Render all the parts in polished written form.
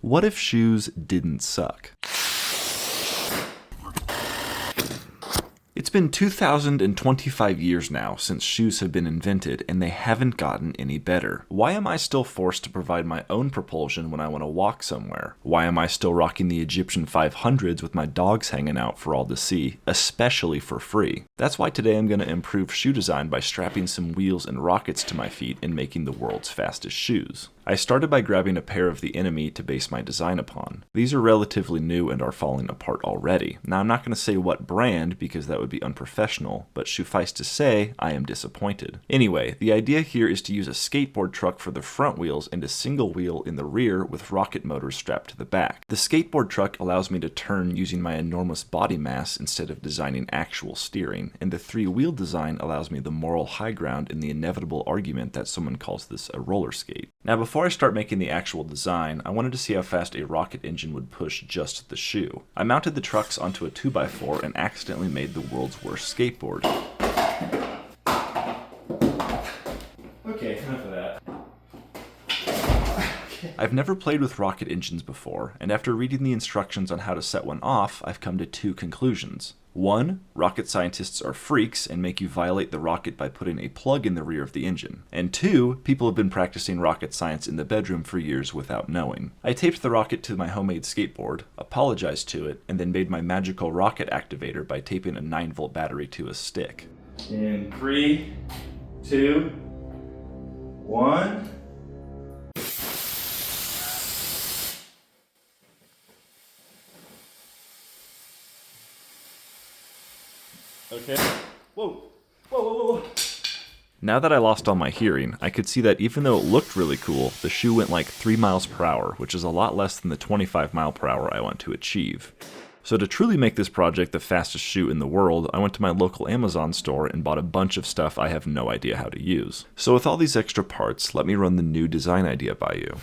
What if shoes didn't suck? It's been 2,025 years now since shoes have been invented, and they haven't gotten any better. Why am I still forced to provide my own propulsion when I want to walk somewhere? Why am I still rocking the Egyptian 500s with my dogs hanging out for all to see, especially for free? That's why today I'm going to improve shoe design by strapping some wheels and rockets to my feet and making the world's fastest shoes. I started by grabbing a pair of the Enemy to base my design upon. These are relatively new and are falling apart already. Now I'm not going to say what brand because that would be unprofessional, but suffice to say, I am disappointed. Anyway, the idea here is to use a skateboard truck for the front wheels and a single wheel in the rear with rocket motors strapped to the back. The skateboard truck allows me to turn using my enormous body mass instead of designing actual steering, and the three-wheel design allows me the moral high ground in the inevitable argument that someone calls this a roller skate. Now before I start making the actual design, I wanted to see how fast a rocket engine would push just the shoe. I mounted the trucks onto a 2x4 and accidentally made the world's worst skateboard. Okay, enough of that. I've never played with rocket engines before, and after reading the instructions on how to set one off, I've come to two conclusions. 1. Rocket scientists are freaks and make you violate the rocket by putting a plug in the rear of the engine. And 2. People have been practicing rocket science in the bedroom for years without knowing. I taped the rocket to my homemade skateboard, apologized to it, and then made my magical rocket activator by taping a 9-volt battery to a stick. In 3, 2, 1... Okay. Whoa. Whoa, whoa, whoa, whoa. Now that I lost all my hearing, I could see that even though it looked really cool, the shoe went like 3 miles per hour, which is a lot less than the 25 mile per hour I want to achieve. So to truly make this project the fastest shoe in the world, I went to my local Amazon store and bought a bunch of stuff I have no idea how to use. So with all these extra parts, let me run the new design idea by you.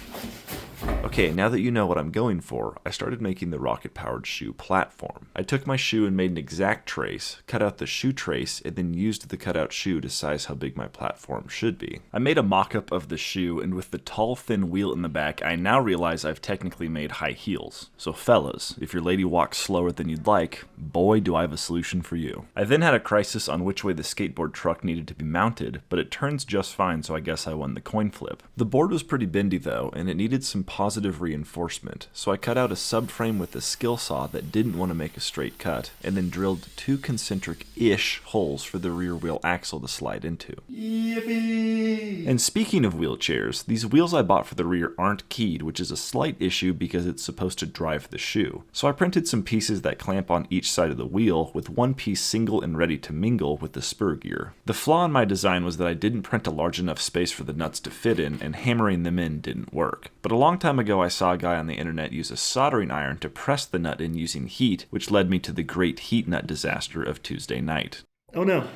Okay, now that you know what I'm going for, I started making the rocket-powered shoe platform. I took my shoe and made an exact trace, cut out the shoe trace, and then used the cutout shoe to size how big my platform should be. I made a mock-up of the shoe, and with the tall, thin wheel in the back, I now realize I've technically made high heels. So fellas, if your lady walks slower than you'd like, boy do I have a solution for you. I then had a crisis on which way the skateboard truck needed to be mounted, but it turns just fine, so I guess I won the coin flip. The board was pretty bendy though, and it needed some positive reinforcement, so I cut out a subframe with a skill saw that didn't want to make a straight cut, and then drilled 2 concentric-ish holes for the rear wheel axle to slide into. Yippee! And speaking of wheelchairs, these wheels I bought for the rear aren't keyed, which is a slight issue because it's supposed to drive the shoe. So I printed some pieces that clamp on each side of the wheel, with one piece single and ready to mingle with the spur gear. The flaw in my design was that I didn't print a large enough space for the nuts to fit in, and hammering them in didn't work. But a long time ago I saw a guy on the internet use a soldering iron to press the nut in using heat, which led me to the great heat nut disaster of Tuesday night. Oh no.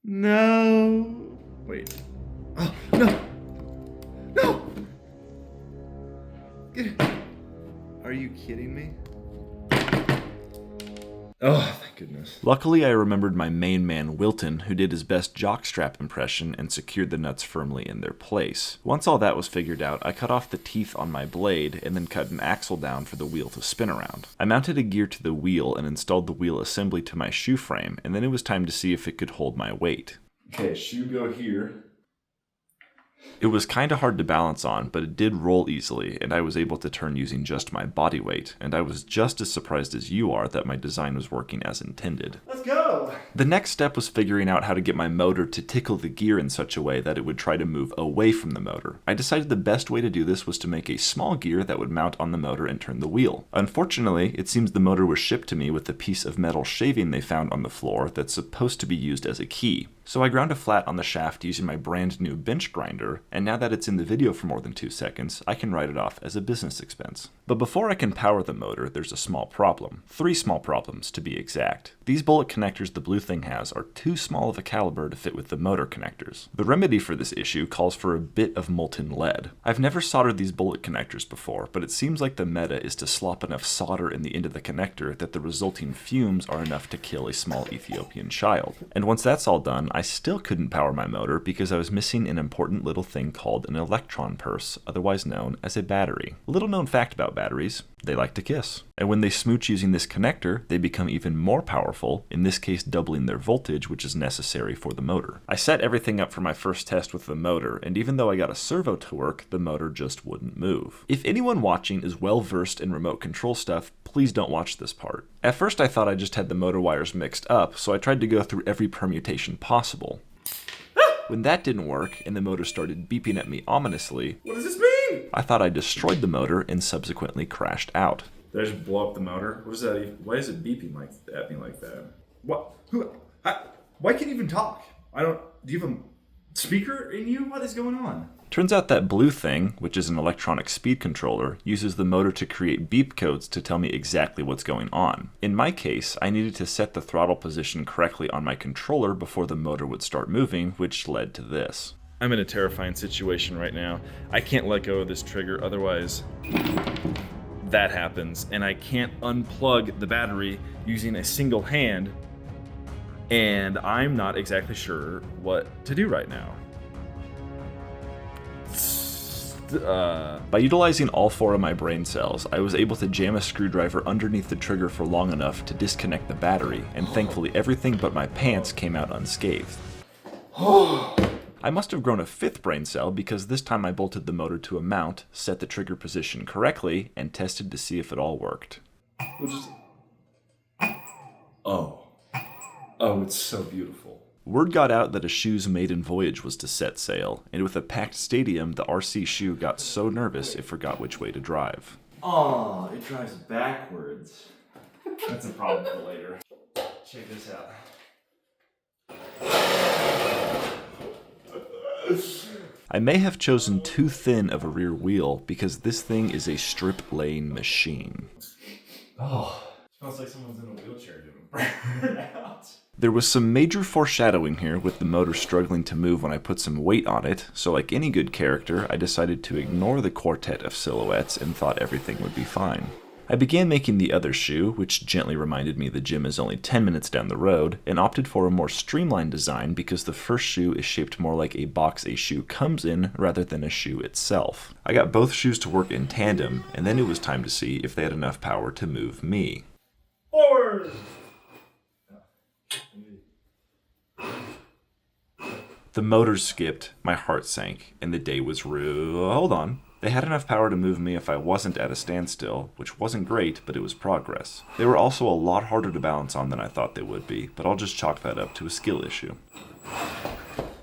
No. Wait. Oh, no. No! Are you kidding me? Oh, thank goodness. Luckily, I remembered my main man, Wilton, who did his best jockstrap impression and secured the nuts firmly in their place. Once all that was figured out, I cut off the teeth on my blade and then cut an axle down for the wheel to spin around. I mounted a gear to the wheel and installed the wheel assembly to my shoe frame, and then it was time to see if it could hold my weight. Okay, shoe go here. It was kinda hard to balance on, but it did roll easily, and I was able to turn using just my body weight, and I was just as surprised as you are that my design was working as intended. Let's go! The next step was figuring out how to get my motor to tickle the gear in such a way that it would try to move away from the motor. I decided the best way to do this was to make a small gear that would mount on the motor and turn the wheel. Unfortunately, it seems the motor was shipped to me with a piece of metal shaving they found on the floor that's supposed to be used as a key. So I ground a flat on the shaft using my brand new bench grinder, and now that it's in the video for more than 2 seconds, I can write it off as a business expense. But before I can power the motor, there's a small problem. 3 small problems, to be exact. These bullet connectors the blue thing has are too small of a caliber to fit with the motor connectors. The remedy for this issue calls for a bit of molten lead. I've never soldered these bullet connectors before, but it seems like the meta is to slop enough solder in the end of the connector that the resulting fumes are enough to kill a small Ethiopian child. And once that's all done, I still couldn't power my motor because I was missing an important little thing called an electron purse, otherwise known as a battery. A little known fact about batteries, they like to kiss. And when they smooch using this connector, they become even more powerful, in this case doubling their voltage, which is necessary for the motor. I set everything up for my first test with the motor, and even though I got a servo to work, the motor just wouldn't move. If anyone watching is well versed in remote control stuff, please don't watch this part. At first I thought I just had the motor wires mixed up, so I tried to go through every permutation possible. When that didn't work, and the motor started beeping at me ominously, What does this mean? I thought I destroyed the motor and subsequently crashed out. Did I just blow up the motor? What is that even? Why is it beeping at me like that? What? Why can't you even talk? Do you have a speaker in you? What is going on? Turns out that blue thing, which is an electronic speed controller, uses the motor to create beep codes to tell me exactly what's going on. In my case, I needed to set the throttle position correctly on my controller before the motor would start moving, which led to this. I'm in a terrifying situation right now. I can't let go of this trigger, otherwise that happens, and I can't unplug the battery using a single hand, and I'm not exactly sure what to do right now. By utilizing all 4 of my brain cells, I was able to jam a screwdriver underneath the trigger for long enough to disconnect the battery, and thankfully everything but my pants came out unscathed. I must have grown a 5th brain cell because this time I bolted the motor to a mount, set the trigger position correctly, and tested to see if it all worked. Oh, it's so beautiful. Word got out that a shoe's maiden voyage was to set sail, and with a packed stadium, the RC shoe got so nervous it forgot which way to drive. Oh, it drives backwards. That's a problem for later. Check this out. I may have chosen too thin of a rear wheel because this thing is a strip-laying machine. Oh, smells like someone's in a wheelchair doing burnout. There was some major foreshadowing here with the motor struggling to move when I put some weight on it, so like any good character, I decided to ignore the quartet of silhouettes and thought everything would be fine. I began making the other shoe, which gently reminded me the gym is only 10 minutes down the road, and opted for a more streamlined design because the first shoe is shaped more like a box a shoe comes in rather than a shoe itself. I got both shoes to work in tandem, and then it was time to see if they had enough power to move me. Forward! The motors skipped, my heart sank, and the day was hold on. They had enough power to move me if I wasn't at a standstill, which wasn't great, but it was progress. They were also a lot harder to balance on than I thought they would be, but I'll just chalk that up to a skill issue.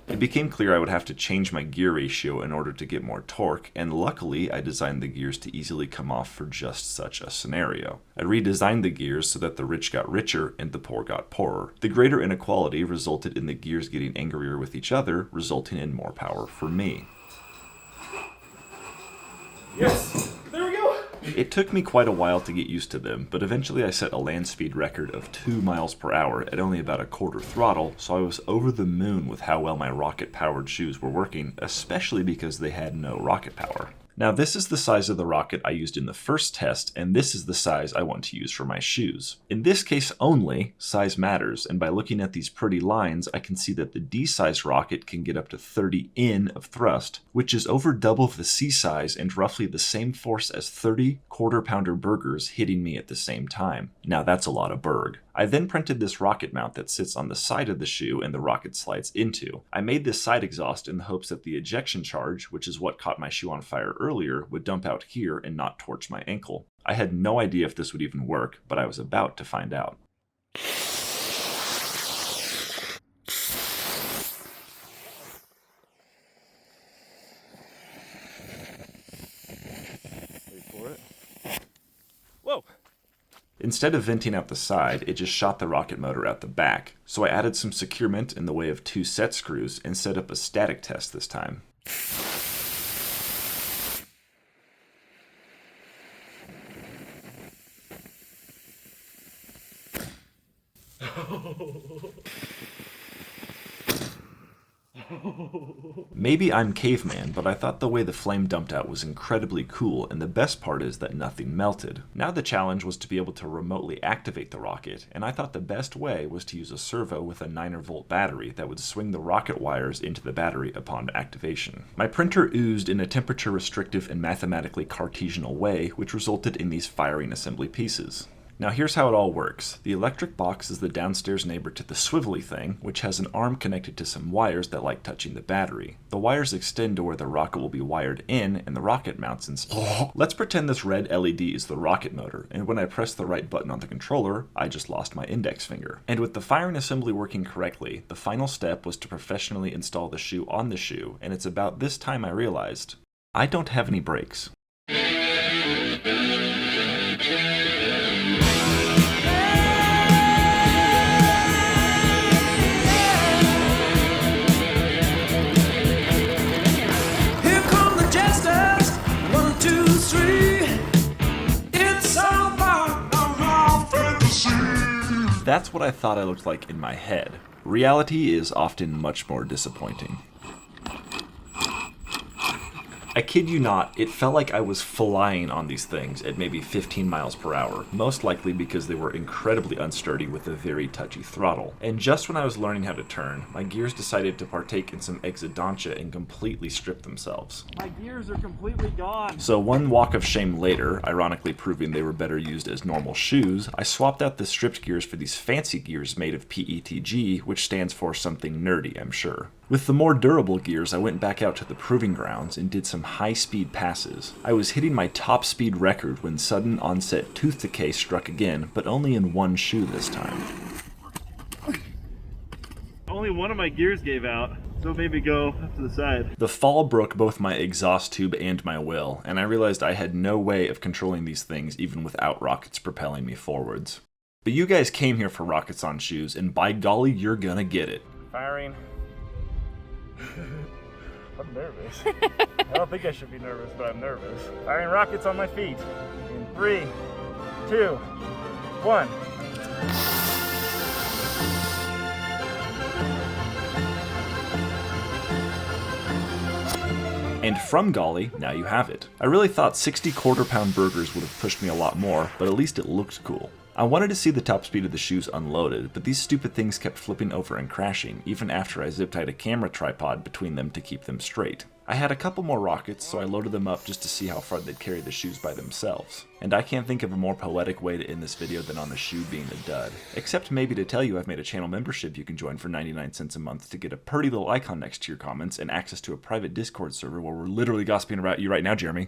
It became clear I would have to change my gear ratio in order to get more torque, and luckily I designed the gears to easily come off for just such a scenario. I redesigned the gears so that the rich got richer and the poor got poorer. The greater inequality resulted in the gears getting angrier with each other, resulting in more power for me. Yes! There we go! It took me quite a while to get used to them, but eventually I set a land speed record of 2 miles per hour at only about a quarter throttle, so I was over the moon with how well my rocket-powered shoes were working, especially because they had no rocket power. Now this is the size of the rocket I used in the first test, and this is the size I want to use for my shoes. In this case only, size matters, and by looking at these pretty lines, I can see that the D-size rocket can get up to 30 in of thrust, which is over double the C size and roughly the same force as 30 quarter-pounder burgers hitting me at the same time. Now that's a lot of burg. I then printed this rocket mount that sits on the side of the shoe and the rocket slides into. I made this side exhaust in the hopes that the ejection charge, which is what caught my shoe on fire earlier, would dump out here and not torch my ankle. I had no idea if this would even work, but I was about to find out. Wait for it. Whoa! Instead of venting out the side, it just shot the rocket motor out the back, so I added some securement in the way of 2 set screws and set up a static test this time. Maybe I'm caveman, but I thought the way the flame dumped out was incredibly cool, and the best part is that nothing melted. Now the challenge was to be able to remotely activate the rocket, and I thought the best way was to use a servo with a 9-volt battery that would swing the rocket wires into the battery upon activation. My printer oozed in a temperature-restrictive and mathematically Cartesianal way, which resulted in these firing assembly pieces. Now here's how it all works. The electric box is the downstairs neighbor to the swivelly thing, which has an arm connected to some wires that like touching the battery. The wires extend to where the rocket will be wired in, and the rocket mounts in. Let's pretend this red LED is the rocket motor, and when I press the right button on the controller, I just lost my index finger. And with the firing assembly working correctly, the final step was to professionally install the shoe on the shoe, and it's about this time I realized, I don't have any brakes. That's what I thought I looked like in my head. Reality is often much more disappointing. I kid you not, it felt like I was flying on these things at maybe 15 miles per hour, most likely because they were incredibly unsturdy with a very touchy throttle. And just when I was learning how to turn, my gears decided to partake in some exodontia and completely strip themselves. My gears are completely gone. So one walk of shame later, ironically proving they were better used as normal shoes, I swapped out the stripped gears for these fancy gears made of PETG, which stands for something nerdy, I'm sure. With the more durable gears, I went back out to the proving grounds and did some high-speed passes. I was hitting my top speed record when sudden onset tooth decay struck again, but only in one shoe this time. Only one of my gears gave out, so it made me go up to the side. The fall broke both my exhaust tube and my will, and I realized I had no way of controlling these things even without rockets propelling me forwards. But you guys came here for rockets on shoes, and by golly, you're gonna get it. Firing. I'm nervous. I don't think I should be nervous, but I'm nervous. Firing rockets on my feet. In 3, 2, 1. And from golly, now you have it. I really thought 60 quarter-pound burgers would have pushed me a lot more, but at least it looked cool. I wanted to see the top speed of the shoes unloaded, but these stupid things kept flipping over and crashing, even after I zip-tied a camera tripod between them to keep them straight. I had a couple more rockets, so I loaded them up just to see how far they'd carry the shoes by themselves. And I can't think of a more poetic way to end this video than on the shoe being a dud. Except maybe to tell you I've made a channel membership you can join for 99 cents a month to get a pretty little icon next to your comments and access to a private Discord server where we're literally gossiping about you right now, Jeremy.